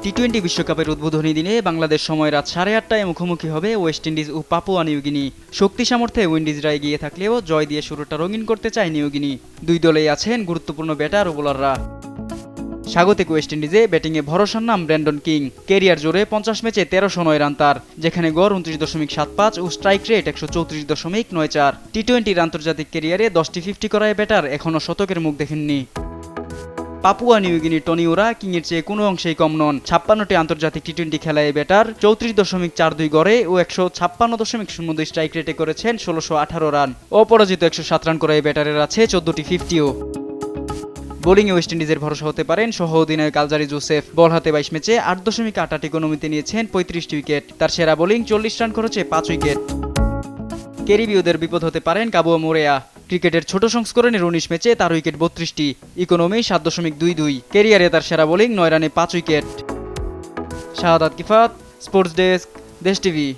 টি-20 বিশ্বকাপের উদ্বোধনী দিনে বাংলাদেশ সময় রাত 8:30টায় মুখোমুখি হবে ওয়েস্ট ইন্ডিজ ও পাপুয়া নিউগিনি। শক্তি সামর্থ্যে উইন্ডিজরা এগিয়ে থাকলেও জয় দিয়ে শুরুটা রঙিন করতে চায় নিউগিনি। দুই দলেই আছেন গুরুত্বপূর্ণ ব্যাটার ও বোলাররা। স্বাগতিক ওয়েস্ট ইন্ডিজে ব্যাটিংয়ে ভরসার নাম ব্র্যান্ডন কিং। ক্যারিয়ার জোরে 50 ম্যাচে 1309 রান তার, যেখানে গড় 29.75 ও স্ট্রাইক রেট 134.94। টি-20 আন্তর্জাতিক ক্যারিয়ারে 10টি 50 করায় ব্যাটার এখনও শতকের মুখ দেখেননি। পাপুয়া নিউগিনির টনি ওরা কিংয়ের চেয়ে কোনো অংশেই কম নন। 56টি আন্তর্জাতিক টি-20 খেলায় ব্যাটার 34.42 গড়ে ও 156.02 স্ট্রাইক রেটে করেছেন 1618 রান। অপরাজিত 107 রান করায় ব্যাটারের আছে 14টি 50ও। বোলিংয়ে ওয়েস্ট ইন্ডিজের ভরসা হতে পারেন সহ অধিনায়ক আলজারি জোসেফ। বল হাতে 22 ম্যাচে 8.88 ইকোনমিতে নিয়েছেন 35টি উইকেট। তার সেরা বোলিং 40 রান খরচে 5 উইকেট। ক্যারিবীয়দের বিপদ হতে পারেন কাবুয়া মোরেয়া। ক্রিকেটের ছোট সংস্করণে 19 ম্যাচে তার উইকেট 32টি, ইকোনমি 7.22। ক্যারিয়ারে তার সেরা বোলিং 9 রানে 5 উইকেট। শাহাদাত কিফাত, স্পোর্টস ডেস্ক, দেশ টিভি।